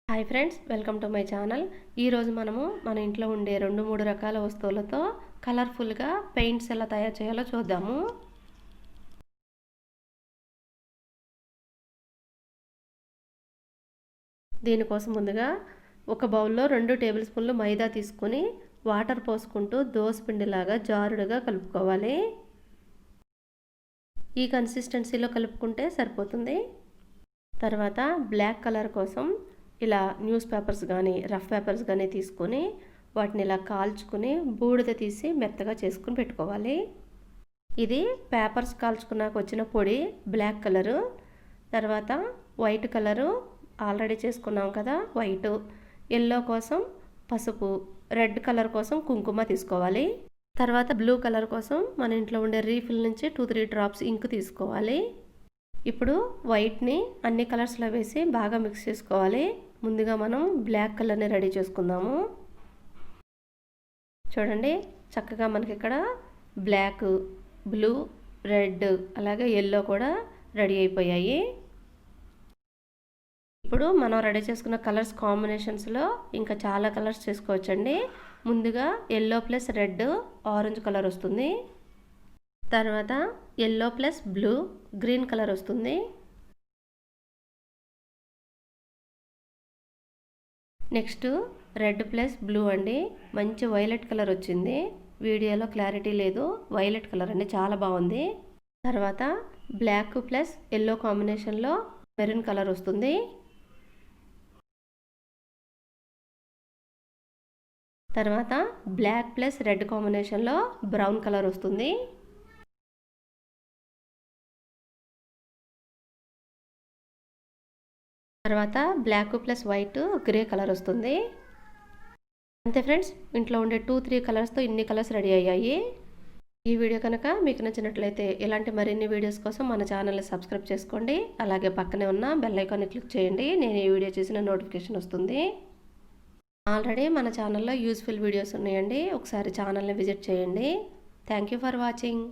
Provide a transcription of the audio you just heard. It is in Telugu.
Hi friends, welcome to my channel. ఈరోజు మనము మన ఇంట్లో ఉండే 2-3 రకాల వస్తువులతో కలర్ఫుల్గా పెయింట్స్ ఎలా తయారు చేయాలో చూద్దాము. దీనికోసం ముందుగా ఒక బౌల్లో 2 టేబుల్ స్పూన్లు మైదా తీసుకొని వాటర్ పోసుకుంటూ దోసపిండిలాగా జారుడుగా కలుపుకోవాలి. ఈ కన్సిస్టెన్సీలో కలుపుకుంటే సరిపోతుంది. తర్వాత బ్లాక్ కలర్ కోసం ఇలా న్యూస్ పేపర్స్ కానీ రఫ్ పేపర్స్ కానీ తీసుకొని వాటిని ఇలా కాల్చుకుని బూడిద తీసి మెత్తగా చేసుకుని పెట్టుకోవాలి. ఇది పేపర్స్ కాల్చుకున్నాక వచ్చిన పొడి బ్లాక్ కలరు. తర్వాత వైట్ కలరు ఆల్రెడీ చేసుకున్నాం కదా, వైట్. ఎల్లో కోసం పసుపు, రెడ్ కలర్ కోసం కుంకుమ తీసుకోవాలి. తర్వాత బ్లూ కలర్ కోసం మన ఇంట్లో ఉండే రీఫిల్ నుంచి 2-3 డ్రాప్స్ ఇంక్ తీసుకోవాలి. ఇప్పుడు వైట్ని అన్ని కలర్స్లో వేసి బాగా మిక్స్ చేసుకోవాలి. ముందుగా మనం బ్లాక్ కలర్ని రెడీ చేసుకుందాము. చూడండి, చక్కగా మనకి ఇక్కడ బ్లాక్, బ్లూ, రెడ్ అలాగే ఎల్లో కూడా రెడీ అయిపోయాయి. ఇప్పుడు మనం రెడీ చేసుకున్న కలర్స్ కాంబినేషన్స్లో ఇంకా చాలా కలర్స్ చేసుకోవచ్చండి. ముందుగా yellow plus red orange colour వస్తుంది. తర్వాత yellow plus blue green colour వస్తుంది. నెక్స్ట్ రెడ్ ప్లస్ బ్లూ అండి, మంచి వైలెట్ కలర్ వచ్చింది. వీడియోలో క్లారిటీ లేదు, వైలెట్ కలర్ అండి, చాలా బాగుంది. తర్వాత బ్లాక్ ప్లస్ ఎల్లో కాంబినేషన్లో మెరూన్ కలర్ వస్తుంది. తర్వాత బ్లాక్ ప్లస్ రెడ్ కాంబినేషన్లో బ్రౌన్ కలర్ వస్తుంది. తర్వాత black plus white grey colour వస్తుంది. అంతే ఫ్రెండ్స్, ఇంట్లో ఉండే 2-3 కలర్స్తో ఇన్ని కలర్స్ రెడీ అయ్యాయి. ఈ వీడియో కనుక మీకు నచ్చినట్లయితే ఇలాంటి మరిన్ని వీడియోస్ కోసం మన ఛానల్ని సబ్స్క్రైబ్ చేసుకోండి. అలాగే పక్కనే ఉన్న బెల్ ఐకాన్ని క్లిక్ చేయండి. నేను ఈ వీడియో చేసిన నోటిఫికేషన్ వస్తుంది. ఆల్రెడీ మన ఛానల్లో యూస్ఫుల్ వీడియోస్ ఉన్నాయండి, ఒకసారి ఛానల్ని విజిట్ చేయండి. Thank you for watching.